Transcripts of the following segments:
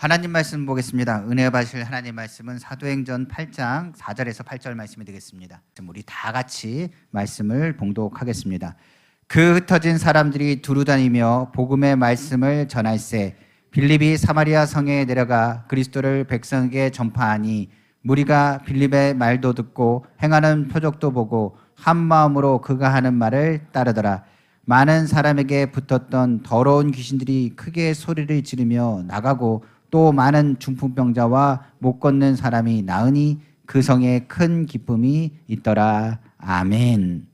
하나님 말씀 보겠습니다. 은혜 받으실 하나님 말씀은 사도행전 8장 4절에서 8절 말씀이 되겠습니다. 우리 다 같이 말씀을 봉독하겠습니다. 그 흩어진 사람들이 두루다니며 복음의 말씀을 전할세 빌립이 사마리아 성에 내려가 그리스도를 백성에게 전파하니 무리가 빌립의 말도 듣고 행하는 표적도 보고 한 마음으로 그가 하는 말을 따르더라. 많은 사람에게 붙었던 더러운 귀신들이 크게 소리를 지르며 나가고 또 많은 중풍병자와 못 걷는 사람이 나으니 그 성에 큰 기쁨이 있더라. 아멘.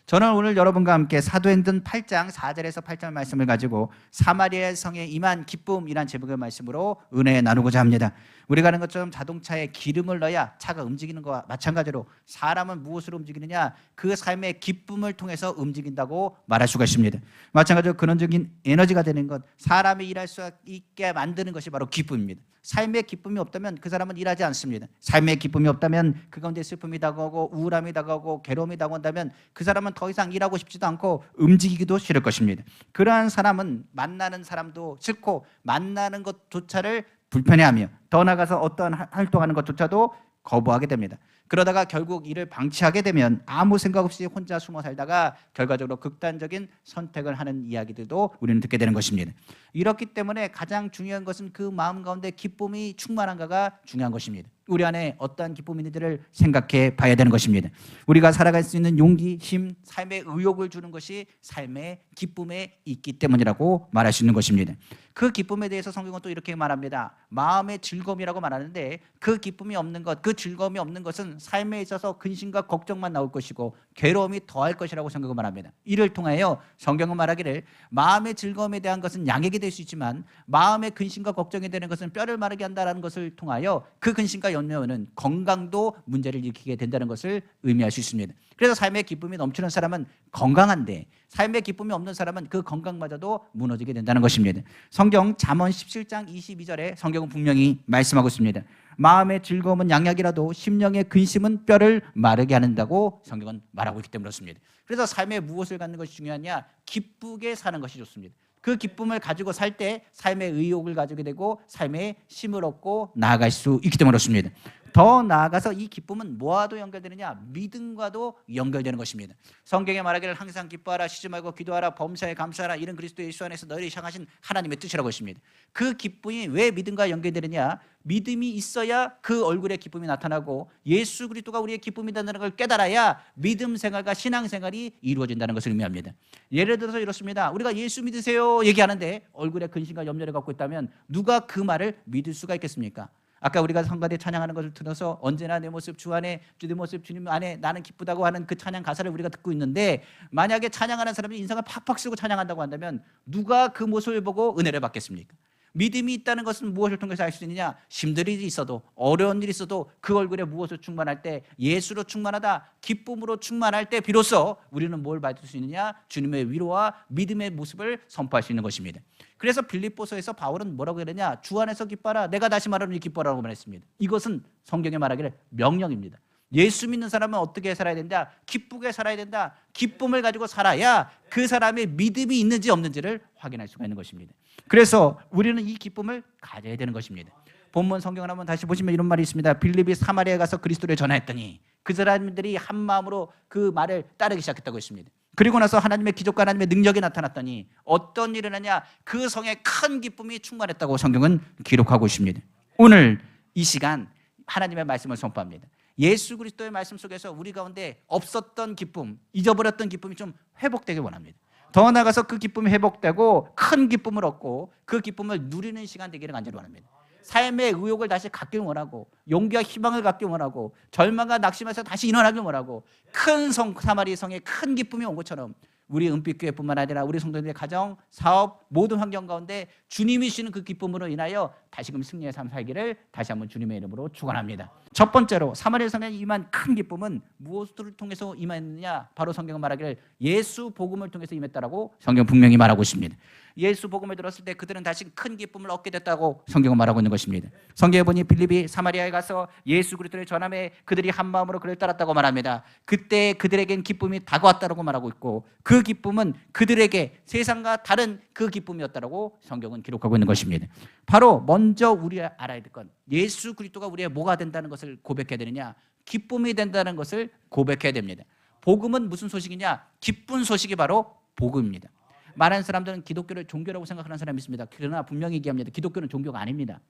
저는 오늘 여러분과 함께 사도행전 8장 4절에서 8절 말씀을 가지고 사마리아 성에 임한 기쁨이란 제목의 말씀으로 은혜 나누고자 합니다. 우리가 아는 것처럼 자동차에 기름을 넣어야 차가 움직이는 것과 마찬가지로 사람은 무엇으로 움직이느냐? 그 삶의 기쁨을 통해서 움직인다고 말할 수가 있습니다. 마찬가지로 근원적인 에너지가 되는 것, 사람이 일할 수 있게 만드는 것이 바로 기쁨입니다. 삶의 기쁨이 없다면 그 사람은 일하지 않습니다. 삶의 기쁨이 없다면 그 가운데 슬픔이 다가오고 우울함이 다가오고 괴로움이 다가온다면 그 사람은 더 이상 일하고 싶지도 않고 움직이기도 싫을 것입니다. 그러한 사람은 만나는 사람도 싫고 만나는 것조차를 불편해하며 더 나아가서 어떠한 활동하는 것조차도 거부하게 됩니다. 그러다가 결국 이를 방치하게 되면 아무 생각 없이 혼자 숨어 살다가 결과적으로 극단적인 선택을 하는 이야기들도 우리는 듣게 되는 것입니다. 이렇기 때문에 가장 중요한 것은 그 마음 가운데 기쁨이 충만한가가 중요한 것입니다. 우리 안에 어떠한 기쁨이 있는지를 생각해 봐야 되는 것입니다. 우리가 살아갈 수 있는 용기, 힘, 삶의 의욕을 주는 것이 삶의 기쁨에 있기 때문이라고 말할 수 있는 것입니다. 그 기쁨에 대해서 성경은 또 이렇게 말합니다. 마음의 즐거움이라고 말하는데 그 기쁨이 없는 것, 그 즐거움이 없는 것은 삶에 있어서 근심과 걱정만 나올 것이고 괴로움이 더할 것이라고 성경은 말합니다. 이를 통하여 성경은 말하기를 마음의 즐거움에 대한 것은 양액이 될 수 있지만 마음의 근심과 걱정이 되는 것은 뼈를 마르게 한다는 것을 통하여 그 근심과 염려는 건강도 문제를 일으키게 된다는 것을 의미할 수 있습니다. 그래서 삶의 기쁨이 넘치는 사람은 건강한데 삶의 기쁨이 없는 사람은 그 건강마저도 무너지게 된다는 것입니다. 성경 잠언 17장 22절에 성경은 분명히 말씀하고 있습니다. 마음의 즐거움은 양약이라도 심령의 근심은 뼈를 마르게 하는다고 성경은 말하고 있기 때문에 그렇습니다. 그래서 삶에 무엇을 갖는 것이 중요하냐? 기쁘게 사는 것이 좋습니다. 그 기쁨을 가지고 살 때 삶의 의욕을 가지게 되고 삶의 힘을 얻고 나아갈 수 있기 때문에 그렇습니다. 더 나아가서 이 기쁨은 뭐와도 연결되느냐? 믿음과도 연결되는 것입니다. 성경에 말하기를 항상 기뻐하라, 쉬지 말고 기도하라, 범사에 감사하라, 이런 그리스도 예수 안에서 너희를 향하신 하나님의 뜻이라고 했습니다. 그 기쁨이 왜 믿음과 연결되느냐? 믿음이 있어야 그 얼굴에 기쁨이 나타나고 예수 그리스도가 우리의 기쁨이라는 걸 깨달아야 믿음 생활과 신앙 생활이 이루어진다는 것을 의미합니다. 예를 들어서 이렇습니다. 우리가 예수 믿으세요 얘기하는데 얼굴에 근심과 염려를 갖고 있다면 누가 그 말을 믿을 수가 있겠습니까? 아까 우리가 성가대 찬양하는 것을 들어서 언제나 내 모습 주 안에, 내 모습 주님 안에 나는 기쁘다고 하는 그 찬양 가사를 우리가 듣고 있는데 만약에 찬양하는 사람이 인상을 팍팍 쓰고 찬양한다고 한다면 누가 그 모습을 보고 은혜를 받겠습니까? 믿음이 있다는 것은 무엇을 통해서 알 수 있느냐? 힘들이 있어도 어려운 일이 있어도 그 얼굴에 무엇을 충만할 때 예수로 충만하다, 기쁨으로 충만할 때 비로소 우리는 뭘 받을 수 있느냐? 주님의 위로와 믿음의 모습을 선포할 수 있는 것입니다. 그래서 빌립보서에서 바울은 뭐라고 그러냐? 주 안에서 기뻐하라, 내가 다시 말하노니 기뻐하라고 말했습니다. 이것은 성경에 말하기를 명령입니다. 예수 믿는 사람은 어떻게 살아야 된다? 기쁘게 살아야 된다. 기쁨을 가지고 살아야 그 사람의 믿음이 있는지 없는지를 확인할 수가 있는 것입니다. 그래서 우리는 이 기쁨을 가져야 되는 것입니다. 본문 성경을 한번 다시 보시면 이런 말이 있습니다. 빌립이 사마리아에 가서 그리스도를 전했더니 그 사람들이 한 마음으로 그 말을 따르기 시작했다고 했습니다. 그리고 나서 하나님의 기적과 하나님의 능력이 나타났더니 어떤 일을 하냐? 그 성에 큰 기쁨이 충만했다고 성경은 기록하고 있습니다. 오늘 이 시간 하나님의 말씀을 선포합니다. 예수 그리스도의 말씀 속에서 우리 가운데 없었던 기쁨, 잊어버렸던 기쁨이 좀 회복되길 원합니다. 더 나아가서 그 기쁨이 회복되고 큰 기쁨을 얻고 그 기쁨을 누리는 시간 되기를 간절히 원합니다. 삶의 의욕을 다시 갖길 원하고 용기와 희망을 갖길 원하고 절망과 낙심에서 다시 일어나길 원하고 큰 성 사마리 성에 큰 기쁨이 온 것처럼 우리 은빛교회뿐만 아니라 우리 성도들의 가정, 사업, 모든 환경 가운데 주님이 주시는 그 기쁨으로 인하여 다시금 승리의 삶 살기를 다시 한번 주님의 이름으로 축원합니다. 첫 번째로 사마리아 성에 임한 큰 기쁨은 무엇을 통해서 임했느냐? 바로 성경은 말하기를 예수 복음을 통해서 임했다라고 성경 분명히 말하고 있습니다. 예수 복음을 들었을 때 그들은 다시 큰 기쁨을 얻게 됐다고 성경은 말하고 있는 것입니다. 성경에 보니 빌립이 사마리아에 가서 예수 그리스도를 전함에 그들이 한 마음으로 그를 따랐다고 말합니다. 그때 그들에겐 기쁨이 다가왔다고 말하고 있고 그 기쁨은 그들에게 세상과 다른 그 기쁨이었다고 성경은 기록하고 있는 것입니다. 바로 먼저 우리가 알아야 될 건 예수 그리스도가 우리의 뭐가 된다는 것을 고백해야 되느냐, 기쁨이 된다는 것을 고백해야 됩니다. 복음은 무슨 소식이냐? 기쁜 소식이 바로 복음입니다. 많은 사람들은 기독교를 종교라고 생각하는 사람이 있습니다. 그러나 분명히 얘기합니다. 기독교는 종교가 아닙니다.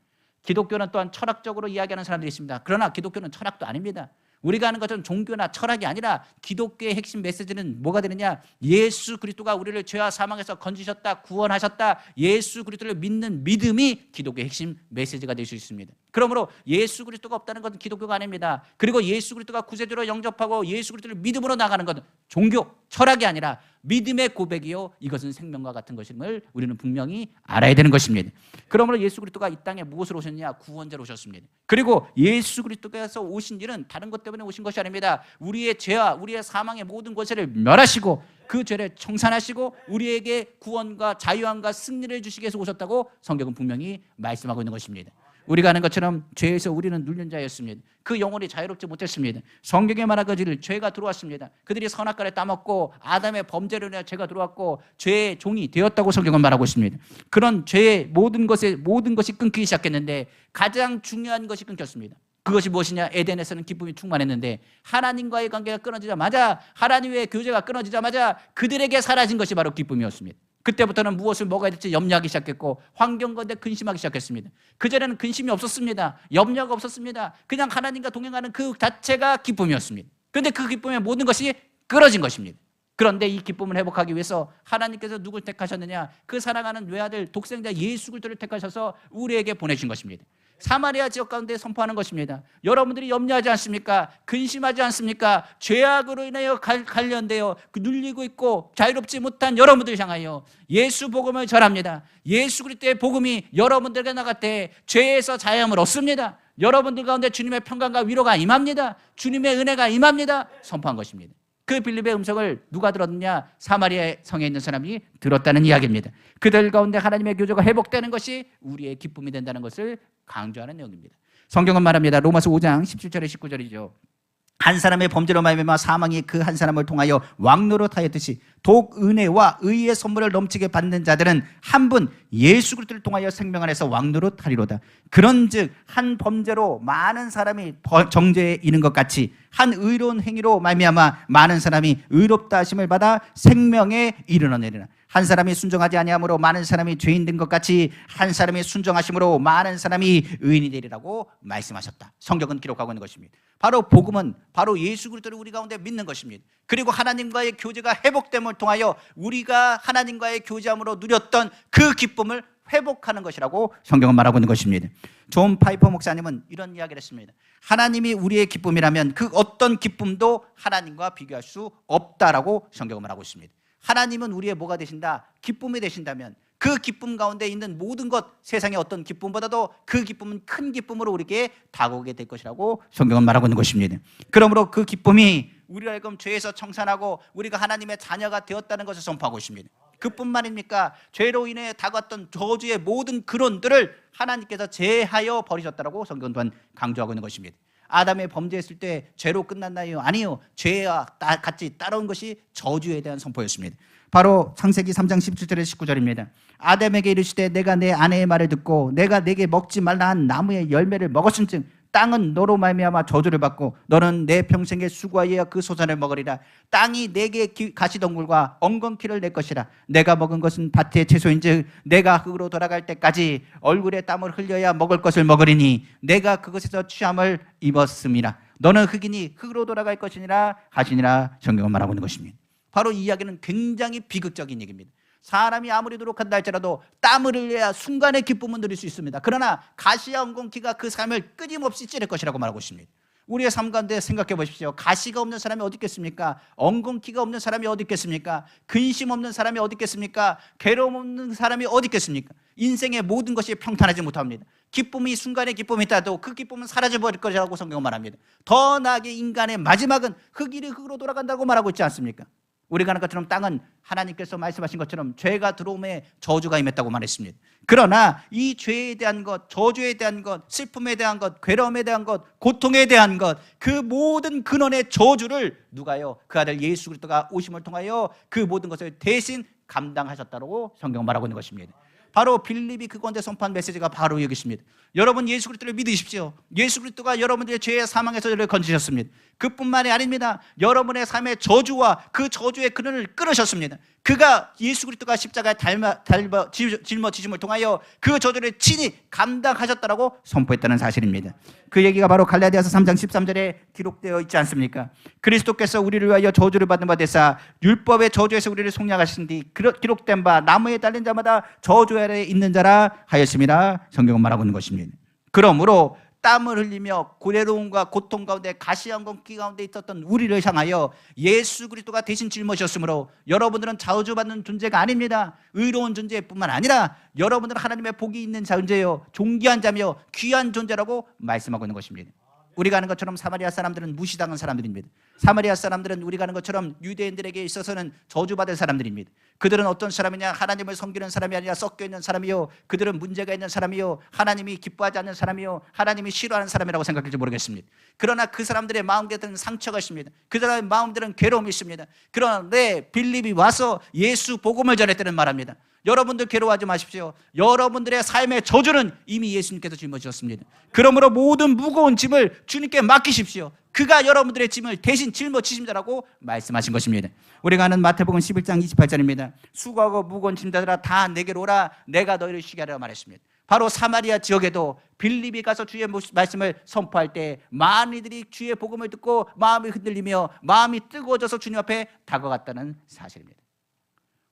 기독교는 또한 철학적으로 이야기하는 사람들이 있습니다. 그러나 기독교는 철학도 아닙니다. 우리가 하는 것은 종교나 철학이 아니라 기독교의 핵심 메시지는 뭐가 되느냐? 예수 그리스도가 우리를 죄와 사망에서 건지셨다, 구원하셨다. 예수 그리스도를 믿는 믿음이 기독교의 핵심 메시지가 될 수 있습니다. 그러므로 예수 그리스도가 없다는 것은 기독교가 아닙니다. 그리고 예수 그리스도가 구세주로 영접하고 예수 그리스도를 믿음으로 나가는 것은 종교, 철학이 아니라 믿음의 고백이요, 이것은 생명과 같은 것임을 우리는 분명히 알아야 되는 것입니다. 그러므로 예수 그리스도가 이 땅에 무엇으로 오셨냐? 구원자로 오셨습니다. 그리고 예수 그리스도께서 오신 일은 다른 것 때문에 오신 것이 아닙니다. 우리의 죄와 우리의 사망의 모든 것을 멸하시고 그 죄를 청산하시고 우리에게 구원과 자유함과 승리를 주시기 위해서 오셨다고 성경은 분명히 말씀하고 있는 것입니다. 우리가 아는 것처럼 죄에서 우리는 눌린 자였습니다. 그 영혼이 자유롭지 못했습니다. 성경에 말하기를 죄가 들어왔습니다. 그들이 선악과를 따먹고 아담의 범죄로 인해 죄가 들어왔고 죄의 종이 되었다고 성경은 말하고 있습니다. 그런 죄의 모든 것이 끊기기 시작했는데 가장 중요한 것이 끊겼습니다. 그것이 무엇이냐? 에덴에서는 기쁨이 충만했는데 하나님과의 관계가 끊어지자마자, 하나님의 교제가 끊어지자마자 그들에게 사라진 것이 바로 기쁨이었습니다. 그때부터는 무엇을 먹어야 될지 염려하기 시작했고 환경과 근심하기 시작했습니다. 그전에는 근심이 없었습니다. 염려가 없었습니다. 그냥 하나님과 동행하는 그 자체가 기쁨이었습니다. 그런데 그 기쁨의 모든 것이 끊어진 것입니다. 그런데 이 기쁨을 회복하기 위해서 하나님께서 누굴 택하셨느냐? 그 사랑하는 외아들 독생자 예수 그리스도를 택하셔서 우리에게 보내신 것입니다. 사마리아 지역 가운데 선포하는 것입니다. 여러분들이 염려하지 않습니까? 근심하지 않습니까? 죄악으로 인하여 관련되어 눌리고 있고 자유롭지 못한 여러분들을 향하여 예수 복음을 전합니다. 예수 그리스도의 복음이 여러분들에게 나갈 때 죄에서 자유함을 얻습니다. 여러분들 가운데 주님의 평강과 위로가 임합니다. 주님의 은혜가 임합니다. 선포한 것입니다. 그 빌립의 음성을 누가 들었느냐? 사마리아 성에 있는 사람이 들었다는 이야기입니다. 그들 가운데 하나님의 교제가 회복되는 것이 우리의 기쁨이 된다는 것을 강조하는 내용입니다. 성경은 말합니다. 로마서 5장 17절에 19절이죠. 한 사람의 범죄로 말미암아 사망이 그 한 사람을 통하여 왕노릇하였듯이 독 은혜와 의의 선물을 넘치게 받는 자들은 한 분 예수 그리스도를 통하여 생명 안에서 왕노릇하리로다. 그런즉 한 범죄로 많은 사람이 정죄에 이른 것 같이 한 의로운 행위로 말미암아 많은 사람이 의롭다 하심을 받아 생명에 이르러내리라. 한 사람이 순종하지 아니함으로 많은 사람이 죄인 된 것 같이 한 사람이 순종하심으로 많은 사람이 의인이 되리라고 말씀하셨다. 성경은 기록하고 있는 것입니다. 바로 복음은 바로 예수 그리스도를 우리 가운데 믿는 것입니다. 그리고 하나님과의 교제가 회복됨을 통하여 우리가 하나님과의 교제함으로 누렸던 그 기쁨을 회복하는 것이라고 성경은 말하고 있는 것입니다. 존 파이퍼 목사님은 이런 이야기를 했습니다. 하나님이 우리의 기쁨이라면 그 어떤 기쁨도 하나님과 비교할 수 없다라고 성경은 말하고 있습니다. 하나님은 우리의 뭐가 되신다? 기쁨이 되신다면 그 기쁨 가운데 있는 모든 것, 세상의 어떤 기쁨보다도 그 기쁨은 큰 기쁨으로 우리에게 다가오게 될 것이라고 성경은 말하고 있는 것입니다. 그러므로 그 기쁨이 우리를 하여금 죄에서 청산하고 우리가 하나님의 자녀가 되었다는 것을 선포하고 있습니다. 그뿐만입니까? 죄로 인해 다가왔던 저주의 모든 근원들을 하나님께서 제하여 버리셨다고 성경 또한 강조하고 있는 것입니다. 아담의 범죄했을 때 죄로 끝났나요? 아니요. 죄와 같이 따라온 것이 저주에 대한 선포였습니다. 바로 창세기 3장 17절에 19절입니다. 아담에게 이르시되 내가 내 아내의 말을 듣고 내가 내게 먹지 말라 한 나무의 열매를 먹었은즉 땅은 너로 말미암아 저주를 받고 너는 내 평생의 수고하여 그 소산을 먹으리라. 땅이 내게 가시덩굴과 엉겅퀴를 낼 것이라. 내가 먹은 것은 밭의 채소인즉 내가 흙으로 돌아갈 때까지 얼굴에 땀을 흘려야 먹을 것을 먹으리니 내가 그것에서 취함을 입었음이라. 너는 흙이니 흙으로 돌아갈 것이니라 하시니라. 성경은 말하고 있는 것입니다. 바로 이 이야기는 굉장히 비극적인 얘기입니다. 사람이 아무리 노력한다 할지라도 땀을 흘려야 순간의 기쁨은 누릴 수 있습니다. 그러나 가시와 엉겅퀴가 그 삶을 끊임없이 찌를 것이라고 말하고 있습니다. 우리의 삶 가운데 생각해 보십시오. 가시가 없는 사람이 어디 있겠습니까? 엉겅퀴가 없는 사람이 어디 있겠습니까? 근심 없는 사람이 어디 있겠습니까? 괴로움 없는 사람이 어디 있겠습니까? 인생의 모든 것이 평탄하지 못합니다. 기쁨이 순간의 기쁨이 있다도 그 기쁨은 사라져버릴 것이라고 성경은 말합니다. 더 나아가게 인간의 마지막은 흙이리 흙으로 돌아간다고 말하고 있지 않습니까? 우리가 아는 것처럼 땅은 하나님께서 말씀하신 것처럼 죄가 들어오매 저주가 임했다고 말했습니다. 그러나 이 죄에 대한 것, 저주에 대한 것, 슬픔에 대한 것, 괴로움에 대한 것, 고통에 대한 것, 그 모든 근원의 저주를 누가요? 그 아들 예수 그리스도가 오심을 통하여 그 모든 것을 대신 감당하셨다고 성경은 말하고 있는 것입니다. 바로 빌립이 그 가운데 선포한 메시지가 바로 여기 있습니다. 여러분 예수 그리스도를 믿으십시오. 예수 그리스도가 여러분들의 죄의 사망에서 저를 건지셨습니다. 그뿐만이 아닙니다. 여러분의 삶의 저주와 그 저주의 근원을 끊으셨습니다. 그가 예수 그리스도가 십자가에 짊어지심을 통하여 그 저주를 친히 감당하셨다라고 선포했다는 사실입니다. 그 얘기가 바로 갈라디아서 3장 13절에 기록되어 있지 않습니까? 그리스도께서 우리를 위하여 저주를 받는 바 되사 율법의 저주에서 우리를 속량하신 뒤 기록된 바 나무에 달린 자마다 저주 아래 있는 자라 하였습니다. 성경은 말하고 있는 것입니다. 그러므로 땀을 흘리며 고래로움과 고통 가운데 가시한공기 가운데 있었던 우리를 향하여 예수 그리스도가 대신 짊어지셨으므로 여러분들은 저주받는 존재가 아닙니다. 의로운 존재뿐만 아니라 여러분들은 하나님의 복이 있는 존재요, 존귀한 자며 귀한 존재라고 말씀하고 있는 것입니다. 우리가 아는 것처럼 사마리아 사람들은 무시당한 사람들입니다. 사마리아 사람들은 우리가 아는 것처럼 유대인들에게 있어서는 저주받은 사람들입니다. 그들은 어떤 사람이냐? 하나님을 섬기는 사람이 아니라 섞여 있는 사람이요, 그들은 문제가 있는 사람이요, 하나님이 기뻐하지 않는 사람이요, 하나님이 싫어하는 사람이라고 생각할지 모르겠습니다. 그러나 그 사람들의 마음에는 상처가 있습니다. 그 사람의 마음들은 괴로움이 있습니다. 그런데 빌립이 와서 예수 복음을 전했다는 말합니다. 여러분들 괴로워하지 마십시오. 여러분들의 삶의 저주는 이미 예수님께서 짊어지셨습니다. 그러므로 모든 무거운 짐을 주님께 맡기십시오. 그가 여러분들의 짐을 대신 짊어지신다라고 말씀하신 것입니다. 우리가 아는 마태복음 11장 28절입니다. 수고하고 무거운 짐자들아 다 내게로 오라, 내가 너희를 쉬게 하리라 말했습니다. 바로 사마리아 지역에도 빌립이 가서 주의 말씀을 선포할 때 많은 이들이 주의 복음을 듣고 마음이 흔들리며 마음이 뜨거워져서 주님 앞에 다가갔다는 사실입니다.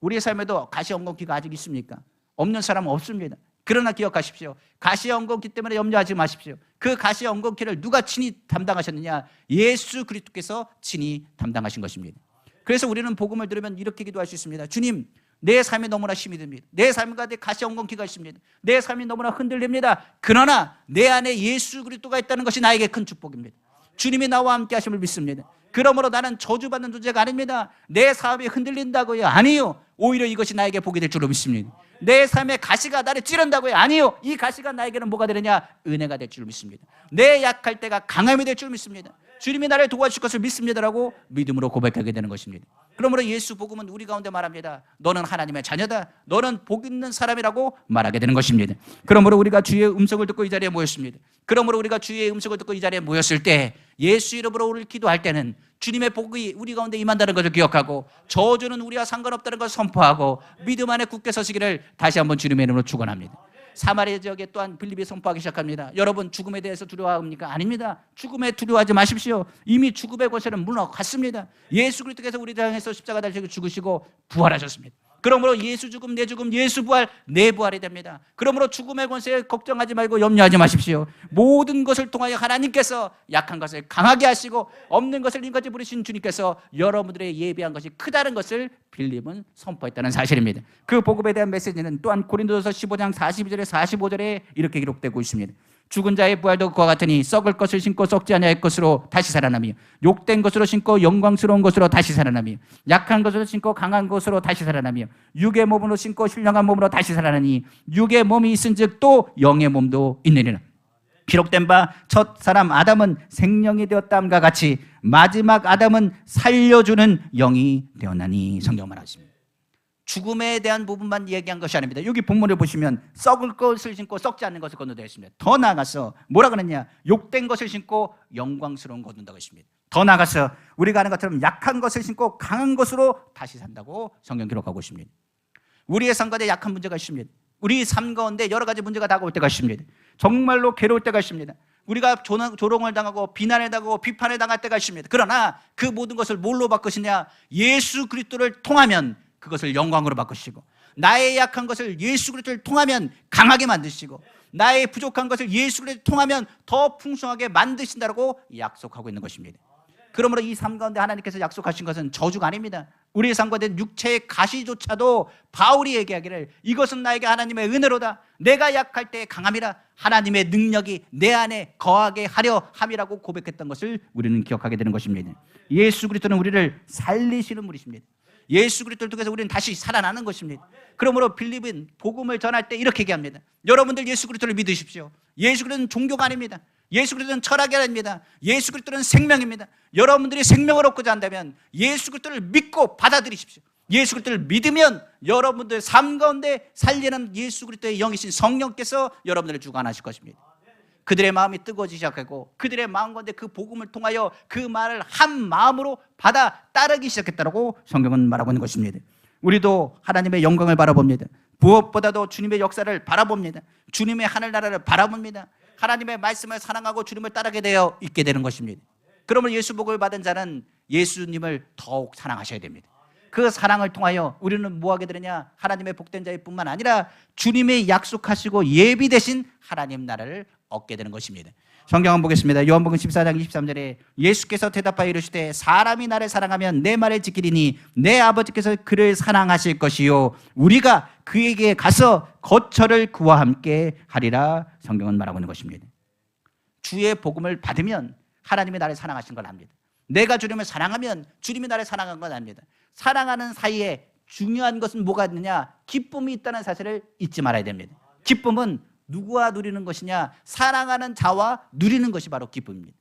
우리의 삶에도 가시엉겅퀴가 아직 있습니까? 없는 사람은 없습니다. 그러나 기억하십시오. 가시엉겅퀴 때문에 염려하지 마십시오. 그 가시엉겅퀴를 누가 친히 담당하셨느냐? 예수 그리스도께서 친히 담당하신 것입니다. 그래서 우리는 복음을 들으면 이렇게 기도할 수 있습니다. 주님, 내 삶이 너무나 힘이 듭니다. 내 삶 가운데 가시엉겅퀴가 있습니다. 내 삶이 너무나 흔들립니다. 그러나 내 안에 예수 그리스도가 있다는 것이 나에게 큰 축복입니다. 주님이 나와 함께 하심을 믿습니다. 그러므로 나는 저주받는 존재가 아닙니다. 내 사업이 흔들린다고요? 아니요. 오히려 이것이 나에게 복이 될 줄로 믿습니다. 내 삶의 가시가 나를 찌른다고요? 아니요. 이 가시가 나에게는 뭐가 되느냐? 은혜가 될 줄 믿습니다. 내 약할 때가 강함이 될 줄 믿습니다. 주님이 나를 도와주실 것을 믿습니다라고 믿음으로 고백하게 되는 것입니다. 그러므로 예수 복음은 우리 가운데 말합니다. 너는 하나님의 자녀다. 너는 복 있는 사람이라고 말하게 되는 것입니다. 그러므로 우리가 주의 음성을 듣고 이 자리에 모였습니다. 그러므로 우리가 주의 음성을 듣고 이 자리에 모였을 때 예수 이름으로 우리를 기도할 때는 주님의 복이 우리 가운데 임한다는 것을 기억하고 저주는 우리와 상관없다는 것을 선포하고 믿음 안에 굳게 서시기를 다시 한번 주님의 이름으로 축원합니다. 사마리아 지역에 또한 빌립이 선포하기 시작합니다. 여러분 죽음에 대해서 두려워합니까? 아닙니다. 죽음에 두려워하지 마십시오. 이미 죽음의 권세는 물러갔습니다. 예수 그리스도께서 우리를 향해서 십자가 달리시고 죽으시고 부활하셨습니다. 그러므로 예수 죽음 내 죽음, 예수 부활 내 부활이 됩니다. 그러므로 죽음의 권세에 걱정하지 말고 염려하지 마십시오. 모든 것을 통하여 하나님께서 약한 것을 강하게 하시고 없는 것을 힘까지 부르신 주님께서 여러분들의 예비한 것이 크다는 것을 빌립은 선포했다는 사실입니다. 그 복음에 대한 메시지는 또한 고린도서 15장 42절에 45절에 이렇게 기록되고 있습니다. 죽은 자의 부활도 그와 같으니 썩을 것을 신고 썩지 아니할 것으로 다시 살아나며 욕된 것으로 신고 영광스러운 것으로 다시 살아나며 약한 것으로 신고 강한 것으로 다시 살아나며 육의 몸으로 신고 신령한 몸으로 다시 살아나니 육의 몸이 있은즉 또 영의 몸도 있느니라. 기록된 바 첫 사람 아담은 생명이 되었다함과 같이 마지막 아담은 살려주는 영이 되었나니 성경 말하십니다. 죽음에 대한 부분만 얘기한 것이 아닙니다. 여기 본문을 보시면 썩을 것을 신고 썩지 않는 것을 거둔다 했습니다. 더 나아가서 뭐라 그러냐? 욕된 것을 신고 영광스러운 것을 거둔다고 했습니다. 더 나아가서 우리가 아는 것처럼 약한 것을 신고 강한 것으로 다시 산다고 성경 기록하고 있습니다. 우리의 삶 가운데 약한 문제가 있습니다. 우리 삶 가운데 여러 가지 문제가 다가올 때가 있습니다. 정말로 괴로울 때가 있습니다. 우리가 조롱을 당하고 비난을 당하고 비판을 당할 때가 있습니다. 그러나 그 모든 것을 뭘로 바꾸시냐? 예수 그리스도를 통하면 그것을 영광으로 바꾸시고, 나의 약한 것을 예수 그리스도를 통하면 강하게 만드시고, 나의 부족한 것을 예수 그리스도를 통하면 더 풍성하게 만드신다고 약속하고 있는 것입니다. 그러므로 이 삶 가운데 하나님께서 약속하신 것은 저주가 아닙니다. 우리의 삶 가운데 육체의 가시조차도 바울이 얘기하기를 이것은 나에게 하나님의 은혜로다. 내가 약할 때 강함이라 하나님의 능력이 내 안에 거하게 하려 함이라고 고백했던 것을 우리는 기억하게 되는 것입니다. 예수 그리스도는 우리를 살리시는 분이십니다. 예수 그리스도를 통해서 우리는 다시 살아나는 것입니다. 그러므로 빌립은 복음을 전할 때 이렇게 얘기합니다. 여러분들 예수 그리스도를 믿으십시오. 예수 그리스도는 종교가 아닙니다. 예수 그리스도는 철학이 아닙니다. 예수 그리스도는 생명입니다. 여러분들이 생명을 얻고자 한다면 예수 그리스도를 믿고 받아들이십시오. 예수 그리스도를 믿으면 여러분들 삶 가운데 살리는 예수 그리스도의 영이신 성령께서 여러분들을 주관하실 것입니다. 그들의 마음이 뜨거워지기 시작하고 그들의 마음 가운데 그 복음을 통하여 그 말을 한 마음으로 받아 따르기 시작했다고 성경은 말하고 있는 것입니다. 우리도 하나님의 영광을 바라봅니다. 무엇보다도 주님의 역사를 바라봅니다. 주님의 하늘나라를 바라봅니다. 하나님의 말씀을 사랑하고 주님을 따르게 되어 있게 되는 것입니다. 그러면 예수 복음을 받은 자는 예수님을 더욱 사랑하셔야 됩니다. 그 사랑을 통하여 우리는 뭐하게 되느냐? 하나님의 복된 자일 뿐만 아니라 주님의 약속하시고 예비되신 하나님 나라를 얻게 되는 것입니다. 성경 한번 보겠습니다. 요한복음 14장 23절에 예수께서 대답하여 이르시되 사람이 나를 사랑하면 내 말을 지키리니 내 아버지께서 그를 사랑하실 것이요 우리가 그에게 가서 거처를 그와 함께 하리라. 성경은 말하고 있는 것입니다. 주의 복음을 받으면 하나님이 나를 사랑하신 걸 압니다. 내가 주님을 사랑하면 주님이 나를 사랑한 건 압니다. 사랑하는 사이에 중요한 것은 뭐가 있느냐? 기쁨이 있다는 사실을 잊지 말아야 됩니다. 기쁨은 누구와 누리는 것이냐? 사랑하는 자와 누리는 것이 바로 기쁨입니다.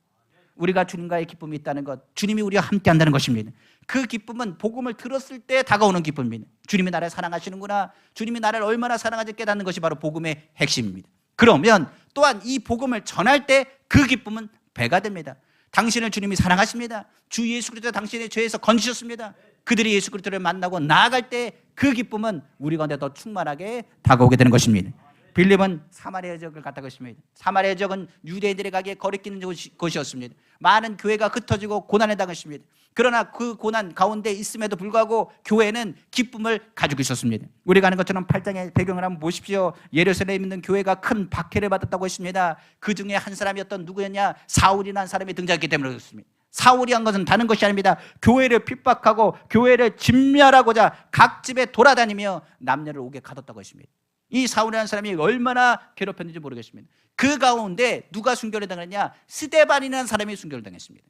우리가 주님과의 기쁨이 있다는 것, 주님이 우리와 함께 한다는 것입니다. 그 기쁨은 복음을 들었을 때 다가오는 기쁨입니다. 주님이 나를 사랑하시는구나, 주님이 나를 얼마나 사랑하지 깨닫는 것이 바로 복음의 핵심입니다. 그러면 또한 이 복음을 전할 때 그 기쁨은 배가 됩니다. 당신을 주님이 사랑하십니다. 주 예수 그리스도 당신의 죄에서 건지셨습니다. 그들이 예수 그리스도를 만나고 나아갈 때 그 기쁨은 우리 가운데 더 충만하게 다가오게 되는 것입니다. 빌립은 사마리아 지역을 갔다고 했습니다. 사마리아 지역은 유대인들이 가기에 거리끼는 곳이었습니다. 많은 교회가 흩어지고 고난에 당했습니다. 그러나 그 고난 가운데 있음에도 불구하고 교회는 기쁨을 가지고 있었습니다. 우리가 아는 것처럼 8장의 배경을 한번 보십시오. 예루살렘에 있는 교회가 큰 박해를 받았다고 했습니다. 그 중에 한 사람이었던 누구였냐? 사울이라는 사람이 등장했기 때문에 그렇습니다. 사울이 한 것은 다른 것이 아닙니다. 교회를 핍박하고 교회를 진멸하고자 각 집에 돌아다니며 남녀를 옥에 가뒀다고 했습니다. 이 사울이라는 사람이 얼마나 괴롭혔는지 모르겠습니다. 그 가운데 누가 순교를 당했냐? 스데반이라는 사람이 순교를 당했습니다.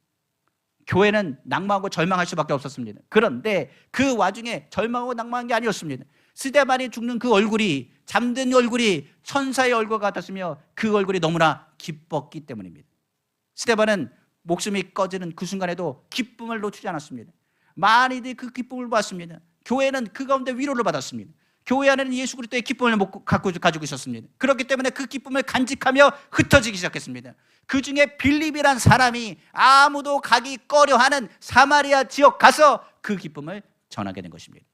교회는 낭망하고 절망할 수밖에 없었습니다. 그런데 그 와중에 절망하고 낭망한 게 아니었습니다. 스데반이 죽는 그 얼굴이, 잠든 얼굴이 천사의 얼굴 같았으며 그 얼굴이 너무나 기뻤기 때문입니다. 스데반은 목숨이 꺼지는 그 순간에도 기쁨을 놓치지 않았습니다. 많이들 그 기쁨을 받았습니다. 교회는 그 가운데 위로를 받았습니다. 교회 안에는 예수 그리스도의 기쁨을 가지고 있었습니다. 그렇기 때문에 그 기쁨을 간직하며 흩어지기 시작했습니다. 그 중에 빌립이란 사람이 아무도 가기 꺼려하는 사마리아 지역 가서 그 기쁨을 전하게 된 것입니다.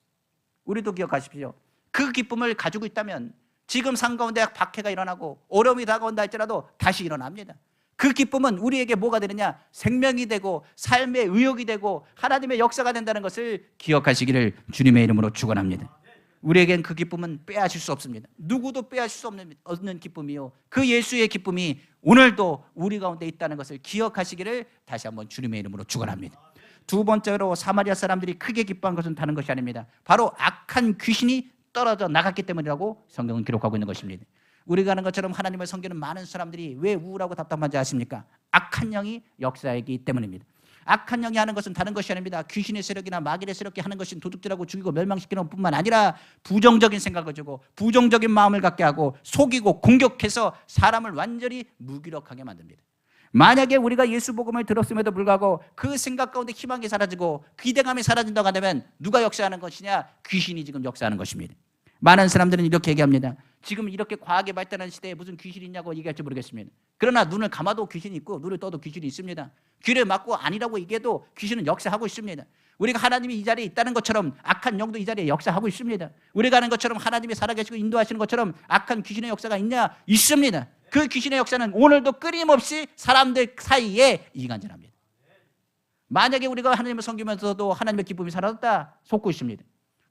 우리도 기억하십시오. 그 기쁨을 가지고 있다면 지금 삶 가운데 박해가 일어나고 어려움이 다가온다 할지라도 다시 일어납니다. 그 기쁨은 우리에게 뭐가 되느냐? 생명이 되고 삶의 의욕이 되고 하나님의 역사가 된다는 것을 기억하시기를 주님의 이름으로 축원합니다. 우리에겐 그 기쁨은 빼앗을 수 없습니다. 누구도 빼앗을 수 없는 기쁨이요, 그 예수의 기쁨이 오늘도 우리 가운데 있다는 것을 기억하시기를 다시 한번 주님의 이름으로 축원합니다. 두 번째로 사마리아 사람들이 크게 기뻐한 것은 다른 것이 아닙니다. 바로 악한 귀신이 떨어져 나갔기 때문이라고 성경은 기록하고 있는 것입니다. 우리가 아는 것처럼 하나님을 섬기는 많은 사람들이 왜 우울하고 답답한지 아십니까? 악한 영이 역사하기 때문입니다. 악한 영이 하는 것은 다른 것이 아닙니다. 귀신의 세력이나 마귀의 세력이 하는 것은 도둑질하고 죽이고 멸망시키는 뿐만 아니라 부정적인 생각을 주고 부정적인 마음을 갖게 하고 속이고 공격해서 사람을 완전히 무기력하게 만듭니다. 만약에 우리가 예수 복음을 들었음에도 불구하고 그 생각 가운데 희망이 사라지고 기대감이 사라진다고 한다면 누가 역사하는 것이냐? 귀신이 지금 역사하는 것입니다. 많은 사람들은 이렇게 얘기합니다. 지금 이렇게 과학이 발달한 시대에 무슨 귀신이 있냐고 얘기할지 모르겠습니다. 그러나 눈을 감아도 귀신이 있고 눈을 떠도 귀신이 있습니다. 귀를 막고 아니라고 얘기해도 귀신은 역사하고 있습니다. 우리가 하나님이 이 자리에 있다는 것처럼 악한 영도 이 자리에 역사하고 있습니다. 우리가 아는 것처럼 하나님이 살아계시고 인도하시는 것처럼 악한 귀신의 역사가 있냐? 있습니다. 그 귀신의 역사는 오늘도 끊임없이 사람들 사이에 이간질합니다. 만약에 우리가 하나님을 섬기면서도 하나님의 기쁨이 사라졌다, 속고 있습니다.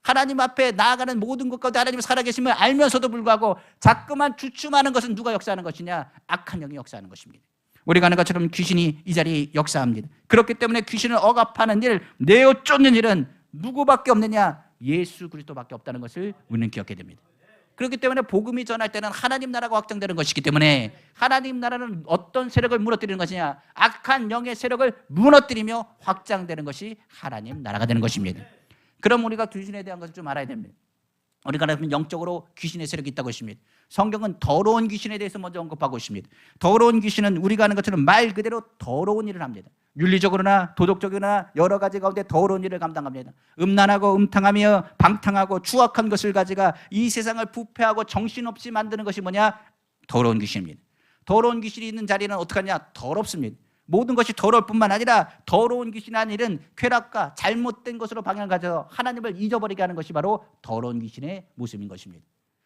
하나님 앞에 나아가는 모든 것 가운데 하나님이 살아계심을 알면서도 불구하고 자꾸만 주춤하는 것은 누가 역사하는 것이냐? 악한 영이 역사하는 것입니다. 우리가 아는 것처럼 귀신이 이 자리에 역사합니다. 그렇기 때문에 귀신을 억압하는 일, 내어 쫓는 일은 누구밖에 없느냐? 예수 그리스도밖에 없다는 것을 우리는 기억해야 됩니다. 그렇기 때문에 복음이 전할 때는 하나님 나라가 확장되는 것이기 때문에 하나님 나라는 어떤 세력을 무너뜨리는 것이냐? 악한 영의 세력을 무너뜨리며 확장되는 것이 하나님 나라가 되는 것입니다. 그럼 우리가 귀신에 대한 것을 좀 알아야 됩니다. 우리가 그러면 영적으로 귀신의 세력이 있다고 했습니다. 성경은 더러운 귀신에 대해서 먼저 언급하고 있습니다. 더러운 귀신은 우리가 하는 것처럼 말 그대로 더러운 일을 합니다. 윤리적으로나 도덕적으로나 여러 가지 가운데 더러운 일을 감당합니다. 음란하고 음탕하며 방탕하고 추악한 것을 가지고 이 세상을 부패하고 정신없이 만드는 것이 뭐냐? 더러운 귀신입니다. 더러운 귀신이 있는 자리는 어떻게 하냐? 더럽습니다. 모든 것이 더러울 뿐만 아니라 더러운 귀신이 한 일은 쾌락과 잘못된 것으로 방향을 가져서 하나님을 잊어버리게 하는 것이 바로 더러운 귀신의 모습인 것입니다.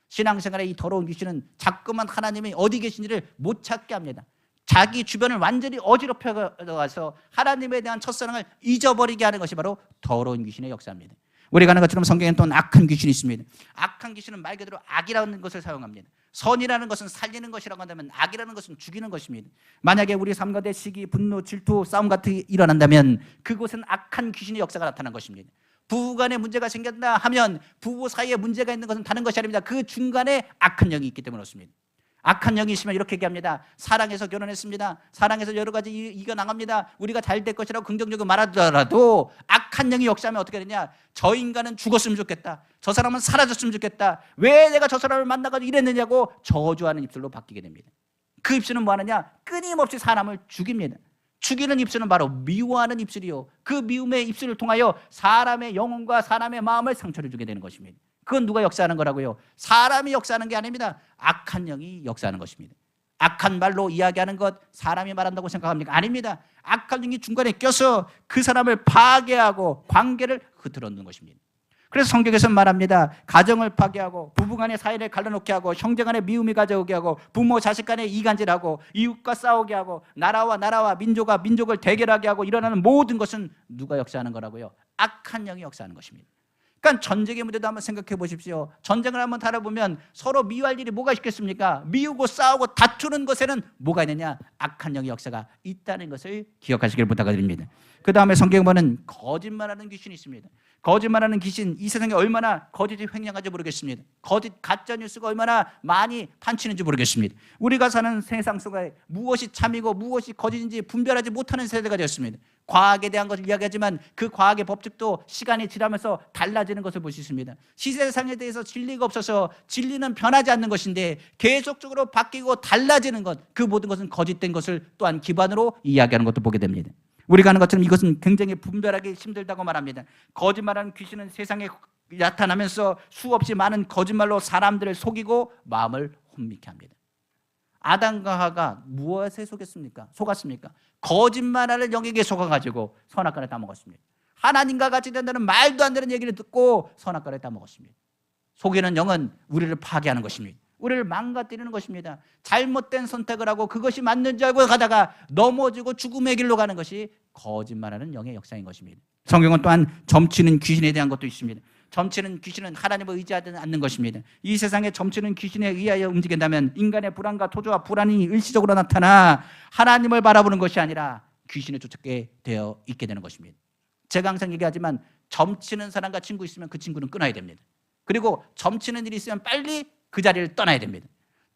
신앙생활의 이 더러운 귀신은 자꾸만 하나님이 어디 계신지를 못 찾게 합니다. 자기 주변을 완전히 어지럽혀가서 하나님에 대한 첫사랑을 잊어버리게 하는 것이 바로 더러운 귀신의 역사입니다. 우리가 아는 것처럼 성경에는 또 악한 귀신이 있습니다. 악한 귀신은 말 그대로 악이라는 것을 사용합니다. 선이라는 것은 살리는 것이라고 한다면 악이라는 것은 죽이는 것입니다. 만약에 우리 삶 가운데 시기, 분노, 질투, 싸움 같은 게 일어난다면 그곳은 악한 귀신의 역사가 나타난 것입니다. 부부 간에 문제가 생겼다 하면 부부 사이에 문제가 있는 것은 다른 것이 아닙니다. 그 중간에 악한 영이 있기 때문에 그렇습니다. 악한 영이 있으면 이렇게 얘기합니다. 사랑해서 결혼했습니다. 사랑해서 여러 가지 이겨나갑니다. 우리가 잘 될 것이라고 긍정적으로 말하더라도 악한 영이 역사하면 어떻게 되냐? 저 인간은 죽었으면 좋겠다. 저 사람은 사라졌으면 좋겠다. 왜 내가 저 사람을 만나가지고 이랬느냐고 저주하는 입술로 바뀌게 됩니다. 그 입술은 뭐 하느냐? 끊임없이 사람을 죽입니다. 죽이는 입술은 바로 미워하는 입술이요. 그 미움의 입술을 통하여 사람의 영혼과 사람의 마음을 상처를 주게 되는 것입니다. 그건 누가 역사하는 거라고요? 사람이 역사하는 게 아닙니다. 악한 영이 역사하는 것입니다. 악한 말로 이야기하는 것 사람이 말한다고 생각합니까? 아닙니다. 악한 영이 중간에 껴서 그 사람을 파괴하고 관계를 흐트러놓는 것입니다. 그래서 성경에서는 말합니다. 가정을 파괴하고 부부간의 사이를 갈라놓게 하고 형제간의 미움이 가져오게 하고 부모 자식 간의 이간질하고 이웃과 싸우게 하고 나라와 민족과 민족을 대결하게 하고 일어나는 모든 것은 누가 역사하는 거라고요? 악한 영이 역사하는 것입니다. 그러니까 전쟁의 문제도 한번 생각해 보십시오. 전쟁을 한번 다뤄보면 서로 미워할 일이 뭐가 있겠습니까? 미우고 싸우고 다투는 것에는 뭐가 있느냐? 악한 영의 역사가 있다는 것을 기억하시길 부탁드립니다. 그 다음에 성경 보면 거짓말하는 귀신이 있습니다. 거짓말하는 귀신, 이 세상에 얼마나 거짓이 횡령한지 모르겠습니다. 거짓 가짜 뉴스가 얼마나 많이 판치는지 모르겠습니다. 우리가 사는 세상 속에 무엇이 참이고 무엇이 거짓인지 분별하지 못하는 세대가 되었습니다. 과학에 대한 것을 이야기하지만 그 과학의 법칙도 시간이 지나면서 달라지는 것을 볼 수 있습니다. 시세상에 대해서 진리가 없어서 진리는 변하지 않는 것인데 계속적으로 바뀌고 달라지는 것, 그 모든 것은 거짓된 것을 또한 기반으로 이야기하는 것도 보게 됩니다. 우리가 아는 것처럼 이것은 굉장히 분별하기 힘들다고 말합니다. 거짓말하는 귀신은 세상에 나타나면서 수없이 많은 거짓말로 사람들을 속이고 마음을 혼미케 합니다. 아담과 하와가 무엇에 속았습니까? 거짓말하는 영에게 속아가지고 선악과를 따먹었습니다. 하나님과 같이 된다는 말도 안 되는 얘기를 듣고 선악과를 따먹었습니다. 속이는 영은 우리를 파괴하는 것입니다. 우리를 망가뜨리는 것입니다. 잘못된 선택을 하고 그것이 맞는 줄 알고 가다가 넘어지고 죽음의 길로 가는 것이 거짓말하는 영의 역사인 것입니다. 성경은 또한 점치는 귀신에 대한 것도 있습니다. 점치는 귀신은 하나님을 의지하지 않는 것입니다. 이 세상에 점치는 귀신에 의하여 움직인다면 인간의 불안과 토조와 불안이 일시적으로 나타나 하나님을 바라보는 것이 아니라 귀신을 쫓게 되어 있게 되는 것입니다. 제가 항상 얘기하지만 점치는 사람과 친구 있으면 그 친구는 끊어야 됩니다. 그리고 점치는 일이 있으면 빨리 그 자리를 떠나야 됩니다.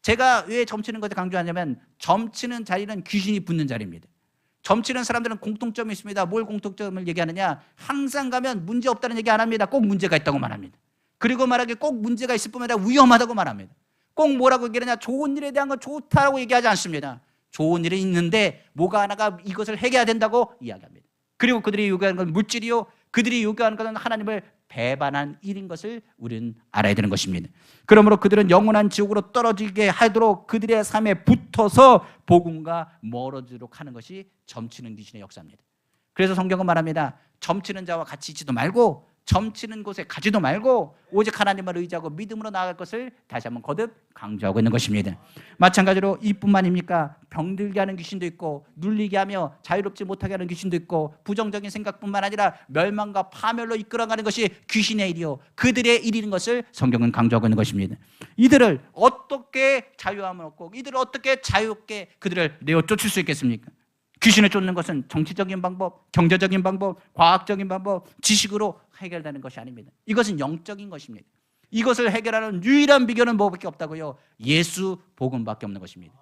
제가 왜 점치는 것을 강조하냐면 점치는 자리는 귀신이 붙는 자리입니다. 점치는 사람들은 공통점이 있습니다. 뭘 공통점을 얘기하느냐? 항상 가면 문제 없다는 얘기 안 합니다. 꼭 문제가 있다고 말합니다. 그리고 말하기에 꼭 문제가 있을 뿐만 아니라 위험하다고 말합니다. 꼭 뭐라고 얘기하느냐? 좋은 일에 대한 건 좋다고 얘기하지 않습니다. 좋은 일이 있는데 뭐가 하나가 이것을 해결해야 된다고 이야기합니다. 그리고 그들이 요구하는 건 물질이요, 그들이 요구하는 것은 하나님을 배반한 일인 것을 우리는 알아야 되는 것입니다. 그러므로 그들은 영원한 지옥으로 떨어지게 하도록 그들의 삶에 붙어서 복음과 멀어지도록 하는 것이 점치는 귀신의 역사입니다. 그래서 성경은 말합니다. 점치는 자와 같이 있지도 말고 점치는 곳에 가지도 말고 오직 하나님을 의지하고 믿음으로 나아갈 것을 다시 한번 거듭 강조하고 있는 것입니다. 마찬가지로 이뿐만입니까? 병들게 하는 귀신도 있고 눌리게 하며 자유롭지 못하게 하는 귀신도 있고 부정적인 생각뿐만 아니라 멸망과 파멸로 이끌어가는 것이 귀신의 일이요 그들의 일인 것을 성경은 강조하고 있는 것입니다. 이들을 어떻게 자유함을 얻고 이들을 어떻게 자유롭게 그들을 내어 쫓을 수 있겠습니까? 귀신을 쫓는 것은 정치적인 방법, 경제적인 방법, 과학적인 방법, 지식으로 해결되는 것이 아닙니다. 이것은 영적인 것입니다. 이것을 해결하는 유일한 비결은 뭐밖에 없다고요? 예수 복음밖에 없는 것입니다.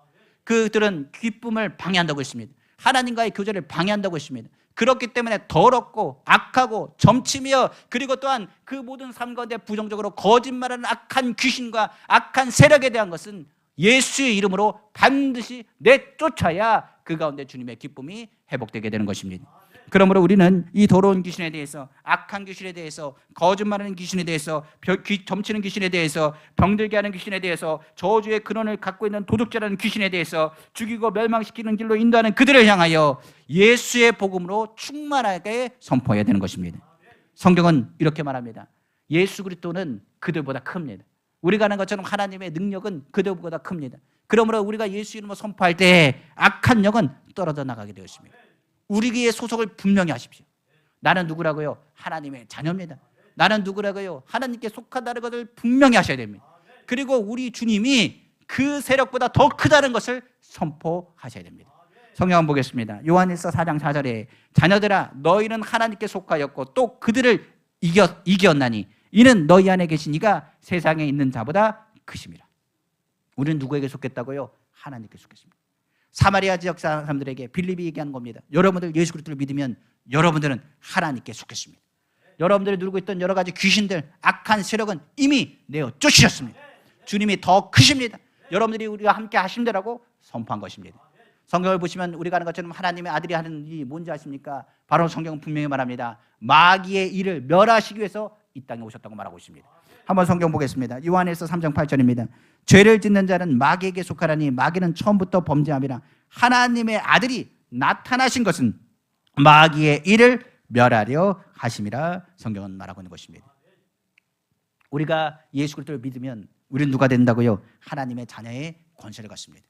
그들은 기쁨을 방해한다고 했습니다. 하나님과의 교제를 방해한다고 했습니다. 그렇기 때문에 더럽고 악하고 점치며 그리고 또한 그 모든 삶 가운데 부정적으로 거짓말하는 악한 귀신과 악한 세력에 대한 것은 예수의 이름으로 반드시 내쫓아야 그 가운데 주님의 기쁨이 회복되게 되는 것입니다. 그러므로 우리는 이 더러운 귀신에 대해서, 악한 귀신에 대해서, 거짓말하는 귀신에 대해서, 점치는 귀신에 대해서, 병들게 하는 귀신에 대해서, 저주의 근원을 갖고 있는 도둑질하는 귀신에 대해서, 죽이고 멸망시키는 길로 인도하는 그들을 향하여 예수의 복음으로 충만하게 선포해야 되는 것입니다. 성경은 이렇게 말합니다. 예수 그리스도는 그들보다 큽니다. 우리가 아는 것처럼 하나님의 능력은 그들보다 큽니다. 그러므로 우리가 예수 이름으로 선포할 때 악한 영은 떨어져 나가게 되었습니다. 우리의 소속을 분명히 하십시오. 나는 누구라고요? 하나님의 자녀입니다. 나는 누구라고요? 하나님께 속한다는 것을 분명히 하셔야 됩니다. 그리고 우리 주님이 그 세력보다 더 크다는 것을 선포하셔야 됩니다. 성경 한번 보겠습니다. 요한일서 4장 4절에 자녀들아 너희는 하나님께 속하였고 또 그들을 이겼나니 이는 너희 안에 계신 이가 세상에 있는 자보다 크심이라. 우리는 누구에게 속했다고요? 하나님께 속했습니다. 사마리아 지역 사람들에게 빌립이 얘기하는 겁니다. 여러분들 예수 그리스도를 믿으면 여러분들은 하나님께 속했습니다. 여러분들이 누르고 있던 여러 가지 귀신들, 악한 세력은 이미 내어 쫓으셨습니다. 주님이 더 크십니다. 여러분들이 우리가 함께 하신다라고 선포한 것입니다. 성경을 보시면 우리가 아는 것처럼 하나님의 아들이 하는 일이 뭔지 아십니까? 바로 성경은 분명히 말합니다. 마귀의 일을 멸하시기 위해서 이 땅에 오셨다고 말하고 있습니다. 한번 성경 보겠습니다. 요한일서 3장 8절입니다. 죄를 짓는 자는 마귀에게 속하라니 마귀는 처음부터 범죄함이라. 하나님의 아들이 나타나신 것은 마귀의 일을 멸하려 하심이라 성경은 말하고 있는 것입니다. 우리가 예수 그리스도를 믿으면 우리는 누가 된다고요? 하나님의 자녀의 권세를 갖습니다.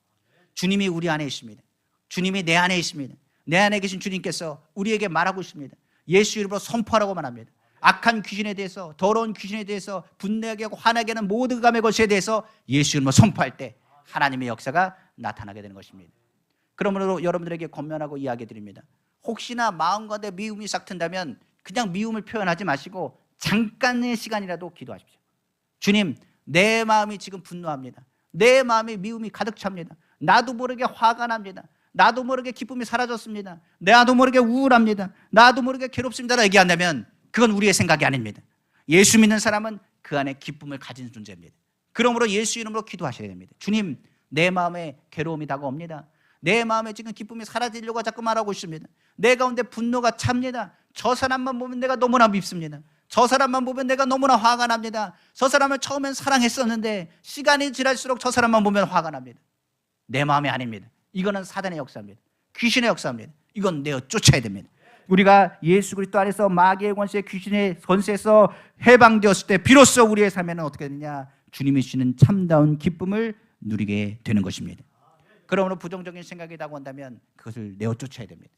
주님이 우리 안에 있습니다. 주님이 내 안에 있습니다. 내 안에 계신 주님께서 우리에게 말하고 있습니다. 예수 이름으로 선포하라고 말합니다. 악한 귀신에 대해서, 더러운 귀신에 대해서, 분내게 하고 화나게 하는 모든 감의 것에 대해서 예수 이름으로 선포할 때 하나님의 역사가 나타나게 되는 것입니다. 그러므로 여러분들에게 권면하고 이야기 드립니다. 혹시나 마음 가운데 미움이 싹 튼다면 그냥 미움을 표현하지 마시고 잠깐의 시간이라도 기도하십시오. 주님, 내 마음이 지금 분노합니다. 내 마음에 미움이 가득 찹니다. 나도 모르게 화가 납니다. 나도 모르게 기쁨이 사라졌습니다. 나도 모르게 우울합니다. 나도 모르게 괴롭습니다. 라고 얘기한다면 그건 우리의 생각이 아닙니다. 예수 믿는 사람은 그 안에 기쁨을 가진 존재입니다. 그러므로 예수 이름으로 기도하셔야 됩니다. 주님, 내 마음에 괴로움이 다가옵니다. 내 마음에 지금 기쁨이 사라지려고 자꾸 말하고 있습니다. 내 가운데 분노가 찹니다. 저 사람만 보면 내가 너무나 밉습니다. 저 사람만 보면 내가 너무나 화가 납니다. 저 사람을 처음엔 사랑했었는데 시간이 지날수록 저 사람만 보면 화가 납니다. 내 마음이 아닙니다. 이거는 사단의 역사입니다. 귀신의 역사입니다. 이건 내어 쫓아야 됩니다. 우리가 예수 그리스도 안에서 마귀의 권세, 귀신의 권세에서 해방되었을 때 비로소 우리의 삶에는 어떻게 되느냐? 주님이 주시는 참다운 기쁨을 누리게 되는 것입니다. 그러므로 부정적인 생각이 다가온다면 그것을 내어 쫓아야 됩니다.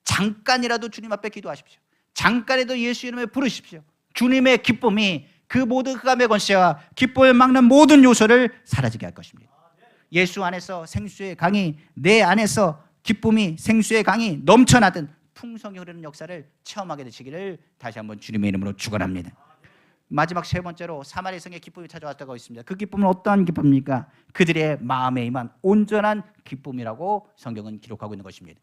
잠깐이라도 주님 앞에 기도하십시오. 잠깐이라도 예수 이름에 부르십시오. 주님의 기쁨이 그 모든 흑암의 권세와 기쁨을 막는 모든 요소를 사라지게 할 것입니다. 예수 안에서 생수의 강이, 내 안에서 기쁨이 생수의 강이 넘쳐나든 풍성히 흐르는 역사를 체험하게 되시기를 다시 한번 주님의 이름으로 축원합니다. 마지막 세 번째로 사마리아 성에 기쁨이 찾아왔다고 있습니다. 그 기쁨은 어떠한 기쁨입니까? 그들의 마음에 임한 온전한 기쁨이라고 성경은 기록하고 있는 것입니다.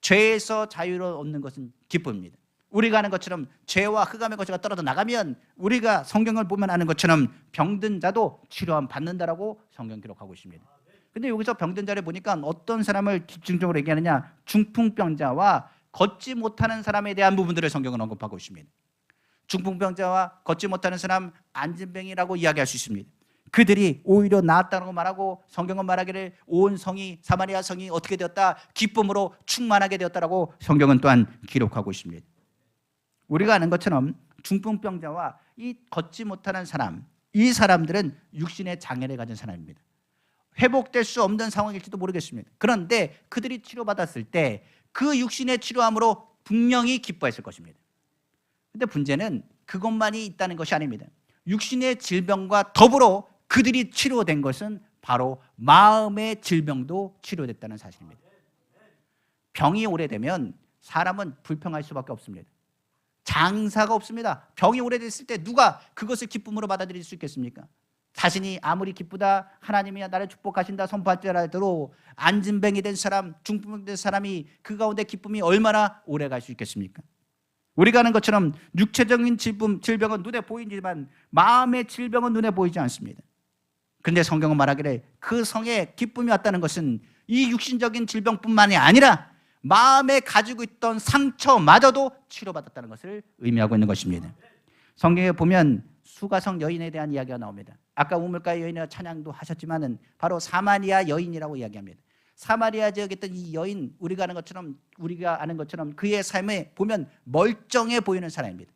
죄에서 자유를 얻는 것은 기쁨입니다. 우리가 아는 것처럼 죄와 흑암의 것이 떨어져 나가면 우리가 성경을 보면 아는 것처럼 병든 자도 치료함 받는다라고 성경 기록하고 있습니다. 근데 여기서 병든 자를 보니까 어떤 사람을 집중적으로 얘기하느냐? 중풍병자와 걷지 못하는 사람에 대한 부분들을 성경은 언급하고 있습니다. 중풍병자와 걷지 못하는 사람, 안진병이라고 이야기할 수 있습니다. 그들이 오히려 나았다고 말하고 성경은 말하기를 온 성이, 사마리아 성이 어떻게 되었다? 기쁨으로 충만하게 되었다라고 성경은 또한 기록하고 있습니다. 우리가 아는 것처럼 중풍병자와 이 걷지 못하는 사람, 이 사람들은 육신의 장애를 가진 사람입니다. 회복될 수 없는 상황일지도 모르겠습니다. 그런데 그들이 치료받았을 때 그 육신의 치료함으로 분명히 기뻐했을 것입니다. 그런데 문제는 그것만이 있다는 것이 아닙니다. 육신의 질병과 더불어 그들이 치료된 것은 바로 마음의 질병도 치료됐다는 사실입니다. 병이 오래되면 사람은 불평할 수밖에 없습니다. 장사가 없습니다. 병이 오래됐을 때 누가 그것을 기쁨으로 받아들일 수 있겠습니까? 자신이 아무리 기쁘다, 하나님이 나를 축복하신다 선포할지라도 안진뱅이 된 사람, 중풍병 된 사람이 그 가운데 기쁨이 얼마나 오래 갈 수 있겠습니까? 우리가 아는 것처럼 육체적인 질병은 눈에 보이지만 마음의 질병은 눈에 보이지 않습니다. 그런데 성경은 말하기를 그 성에 기쁨이 왔다는 것은 이 육신적인 질병뿐만이 아니라 마음에 가지고 있던 상처마저도 치료받았다는 것을 의미하고 있는 것입니다. 성경에 보면 수가성 여인에 대한 이야기가 나옵니다. 아까 우물가의 여인이라 찬양도 하셨지만은 바로 사마리아 여인이라고 이야기합니다. 사마리아 지역에 있던 이 여인, 우리가 아는 것처럼 그의 삶에 보면 멀쩡해 보이는 사람입니다.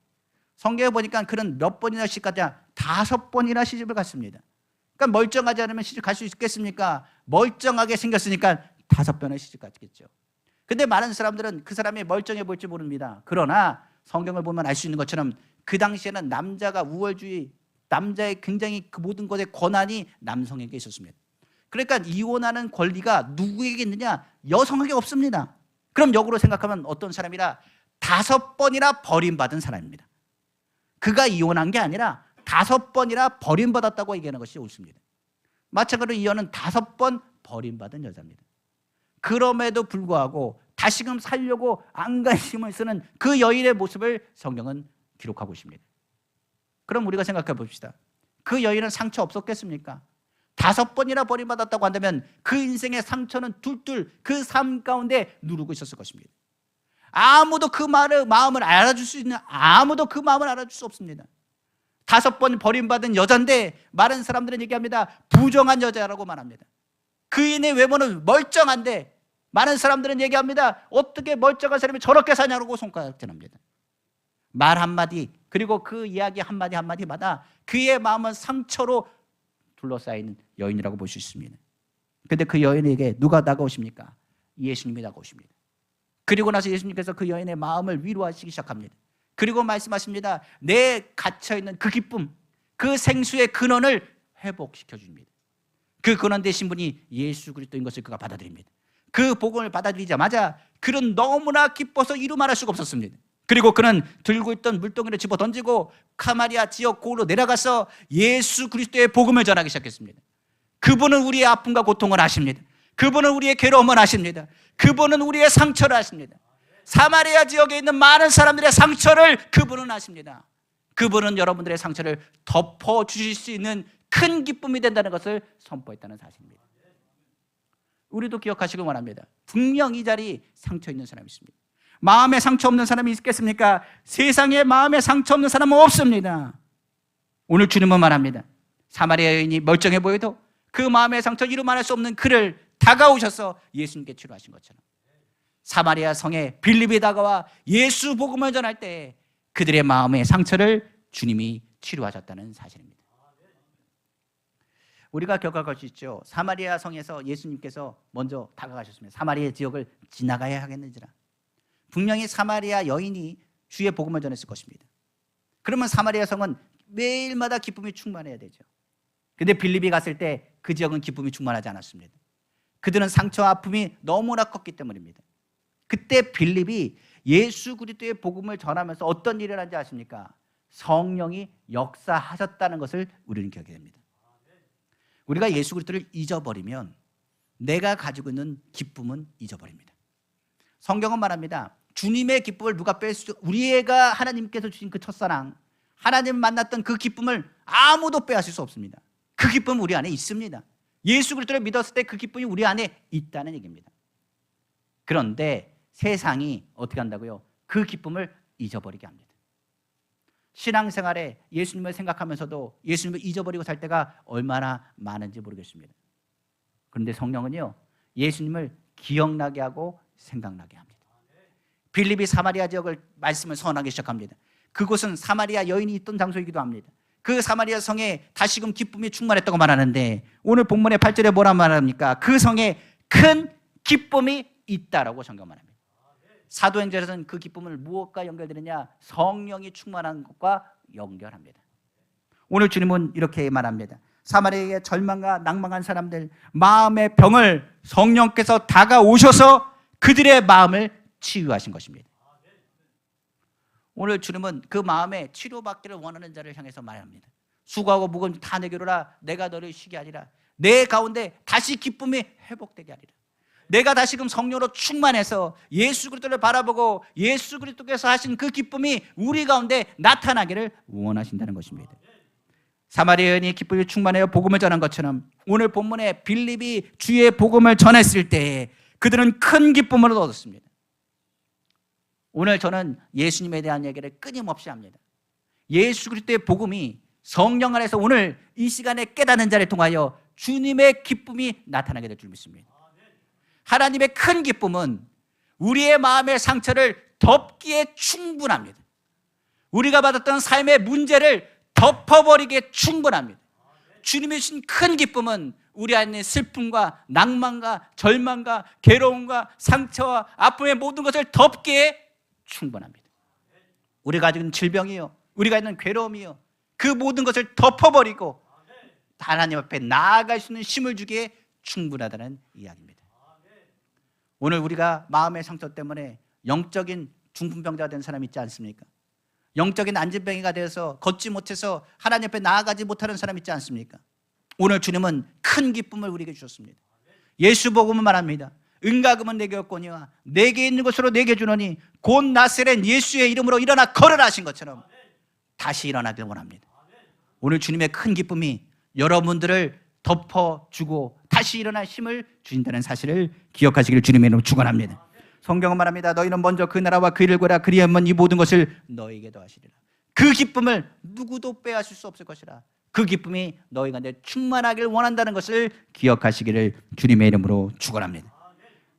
성경에 보니까 그는 몇 번이나 시집 갔냐? 5번이나 시집을 갔습니다. 그러니까 멀쩡하지 않으면 시집 갈 수 있겠습니까? 멀쩡하게 생겼으니까 5번의 시집 갔겠죠. 근데 많은 사람들은 그 사람이 멀쩡해 보일지 모릅니다. 그러나 성경을 보면 알 수 있는 것처럼 그 당시에는 남자가 우월주의, 남자의 굉장히 그 모든 것의 권한이 남성에게 있었습니다. 그러니까 이혼하는 권리가 누구에게 있느냐? 여성에게 없습니다. 그럼 역으로 생각하면 어떤 사람이라 5번이나 버림받은 사람입니다. 그가 이혼한 게 아니라 5번이나 버림받았다고 얘기하는 것이 옳습니다. 마찬가지로 이 여는 5번 버림받은 여자입니다. 그럼에도 불구하고 다시금 살려고 안간힘을 쓰는 그 여인의 모습을 성경은 기록하고 있습니다. 그럼 우리가 생각해 봅시다. 그 여인은 상처 없었겠습니까? 5번이나 버림받았다고 한다면 그 인생의 상처는 툴툴 그 삶 가운데 누르고 있었을 것입니다. 아무도 그 마음을 알아줄 수 없습니다. 5번 버림받은 여자인데 많은 사람들은 얘기합니다. 부정한 여자라고 말합니다. 그인의 외모는 멀쩡한데 많은 사람들은 얘기합니다. 어떻게 멀쩡한 사람이 저렇게 사냐고 손가락질합니다. 말 한마디 그리고 그 이야기 한마디 한마디마다 그의 마음은 상처로 둘러싸이는 여인이라고 볼 수 있습니다. 그런데 그 여인에게 누가 다가오십니까? 예수님이 다가오십니다. 그리고 나서 예수님께서 그 여인의 마음을 위로하시기 시작합니다. 그리고 말씀하십니다. 내 갇혀있는 그 기쁨, 그 생수의 근원을 회복시켜 줍니다. 그 근원 되신 분이 예수 그리스도인 것을 그가 받아들입니다. 그 복음을 받아들이자마자 그는 너무나 기뻐서 이루 말할 수가 없었습니다. 그리고 그는 들고 있던 물동이를 집어 던지고 사마리아 지역 고을로 내려가서 예수 그리스도의 복음을 전하기 시작했습니다. 그분은 우리의 아픔과 고통을 아십니다. 그분은 우리의 괴로움을 아십니다. 그분은 우리의 상처를 아십니다. 사마리아 지역에 있는 많은 사람들의 상처를 그분은 아십니다. 그분은 여러분들의 상처를 덮어주실 수 있는 큰 기쁨이 된다는 것을 선포했다는 사실입니다. 우리도 기억하시길 원합니다. 분명 이 자리에 상처 있는 사람이 있습니다. 마음에 상처 없는 사람이 있겠습니까? 세상에 마음에 상처 없는 사람은 없습니다. 오늘 주님은 말합니다. 사마리아 여인이 멀쩡해 보여도 그 마음의 상처 이루 말할 수 없는 그를 다가오셔서 예수님께 치료하신 것처럼 사마리아 성에 빌립이 다가와 예수 복음을 전할 때 그들의 마음의 상처를 주님이 치료하셨다는 사실입니다. 우리가 기억할 수 있죠. 사마리아 성에서 예수님께서 먼저 다가가셨습니다. 사마리아 지역을 지나가야 하겠는지라. 분명히 사마리아 여인이 주의 복음을 전했을 것입니다. 그러면 사마리아 성은 매일마다 기쁨이 충만해야 되죠. 그런데 빌립이 갔을 때 그 지역은 기쁨이 충만하지 않았습니다. 그들은 상처와 아픔이 너무나 컸기 때문입니다. 그때 빌립이 예수 그리스도의 복음을 전하면서 어떤 일을 한지 아십니까? 성령이 역사하셨다는 것을 우리는 기억해야 됩니다. 우리가 예수 그리스도를 잊어버리면 내가 가지고 있는 기쁨은 잊어버립니다. 성경은 말합니다. 주님의 기쁨을 누가 뺄 수, 우리가 하나님께서 주신 그 첫사랑, 하나님 만났던 그 기쁨을 아무도 빼앗을 수 없습니다. 그 기쁨은 우리 안에 있습니다. 예수 그리스도를 믿었을 때 그 기쁨이 우리 안에 있다는 얘기입니다. 그런데 세상이 어떻게 한다고요? 그 기쁨을 잊어버리게 합니다. 신앙생활에 예수님을 생각하면서도 예수님을 잊어버리고 살 때가 얼마나 많은지 모르겠습니다. 그런데 성령은요, 예수님을 기억나게 하고 생각나게 합니다. 빌립이 사마리아 지역을 말씀을 선언하기 시작합니다. 그곳은 사마리아 여인이 있던 장소이기도 합니다. 그 사마리아 성에 다시금 기쁨이 충만했다고 말하는데 오늘 본문의 8절에 뭐라 말합니까? 그 성에 큰 기쁨이 있다라고 성경 말합니다. 사도행전에서는 그 기쁨을 무엇과 연결되느냐? 성령이 충만한 것과 연결합니다. 오늘 주님은 이렇게 말합니다. 사마리아의 절망과 낭망한 사람들 마음의 병을 성령께서 다가오셔서 그들의 마음을 치유하신 것입니다. 오늘 주님은 그 마음에 치료받기를 원하는 자를 향해서 말합니다. 수고하고 무거운 다 내게로 오라. 내가 너를 쉬게 하리라. 내 가운데 다시 기쁨이 회복되게 하리라. 내가 다시금 성령으로 충만해서 예수 그리스도를 바라보고 예수 그리스도께서 하신 그 기쁨이 우리 가운데 나타나기를 원하신다는 것입니다. 사마리아 여인이 기쁨이 충만하여 복음을 전한 것처럼 오늘 본문에 빌립이 주의 복음을 전했을 때 그들은 큰 기쁨을 얻었습니다. 오늘 저는 예수님에 대한 얘기를 끊임없이 합니다. 예수 그리스도의 복음이 성령 안에서 오늘 이 시간에 깨닫는 자를 통하여 주님의 기쁨이 나타나게 될 줄 믿습니다. 하나님의 큰 기쁨은 우리의 마음의 상처를 덮기에 충분합니다. 우리가 받았던 삶의 문제를 덮어버리기에 충분합니다. 주님이 주신 큰 기쁨은 우리 안에 있는 슬픔과 낭만과 절망과 괴로움과 상처와 아픔의 모든 것을 덮기에 충분합니다. 우리가 가지고 있는 질병이요, 우리가 있는 괴로움이요, 그 모든 것을 덮어버리고 하나님 앞에 나아갈 수 있는 힘을 주기에 충분하다는 이야기입니다. 오늘 우리가 마음의 상처 때문에 영적인 중풍병자가 된 사람 있지 않습니까? 영적인 안진병이가 되어서 걷지 못해서 하나님 앞에 나아가지 못하는 사람 있지 않습니까? 오늘 주님은 큰 기쁨을 우리에게 주셨습니다. 예수 복음은 말합니다. 은가금은 내게 없거니와 내게 있는 것으로 내게 주노니 곧 나세렛 예수의 이름으로 일어나 걸으라 하신 것처럼 다시 일어나길 원합니다. 오늘 주님의 큰 기쁨이 여러분들을 덮어주고 다시 일어날 힘을 주신다는 사실을 기억하시기를 주님의 이름으로 축원합니다. 성경은 말합니다. 너희는 먼저 그 나라와 그 일을 구하라. 그리하면 이 모든 것을 너희에게 더하시리라. 그 기쁨을 누구도 빼앗을 수 없을 것이라. 그 기쁨이 너희 가운데 충만하길 원한다는 것을 기억하시기를 주님의 이름으로 축원합니다.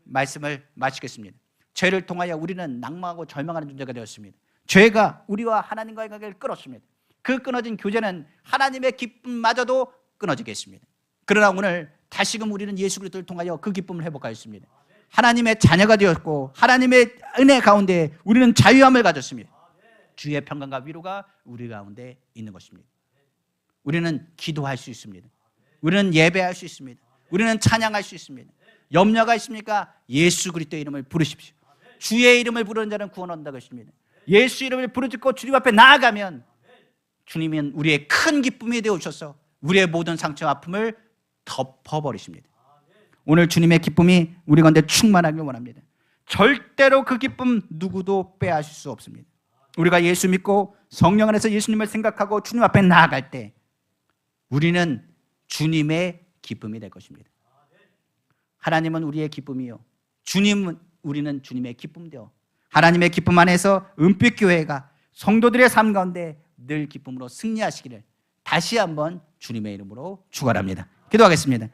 말씀을 마치겠습니다. 죄를 통하여 우리는 낭망하고 절망하는 존재가 되었습니다. 죄가 우리와 하나님과의 관계를 끊었습니다. 그 끊어진 교제는 하나님의 기쁨마저도 끊어지게 했습니다. 그러나 오늘 다시금 우리는 예수 그리스도를 통하여 그 기쁨을 회복하였습니다. 하나님의 자녀가 되었고 하나님의 은혜 가운데 우리는 자유함을 가졌습니다. 주의 평강과 위로가 우리 가운데 있는 것입니다. 우리는 기도할 수 있습니다. 우리는 예배할 수 있습니다. 우리는 찬양할 수 있습니다. 염려가 있습니까? 예수 그리스도의 이름을 부르십시오. 주의 이름을 부르는 자는 구원 얻는다고 했습니다. 예수 이름을 부르짖고 주님 앞에 나아가면 주님은 우리의 큰 기쁨이 되어 오셔서 우리의 모든 상처와 아픔을 덮어버리십니다. 오늘 주님의 기쁨이 우리 가운데 충만하길 원합니다. 절대로 그 기쁨 누구도 빼앗을 수 없습니다. 우리가 예수 믿고 성령 안에서 예수님을 생각하고 주님 앞에 나아갈 때 우리는 주님의 기쁨이 될 것입니다. 하나님은 우리의 기쁨이요, 우리는 주님의 기쁨되어 하나님의 기쁨 안에서 은빛교회가 성도들의 삶 가운데 늘 기쁨으로 승리하시기를 다시 한번 주님의 이름으로 축원합니다. 기도하겠습니다.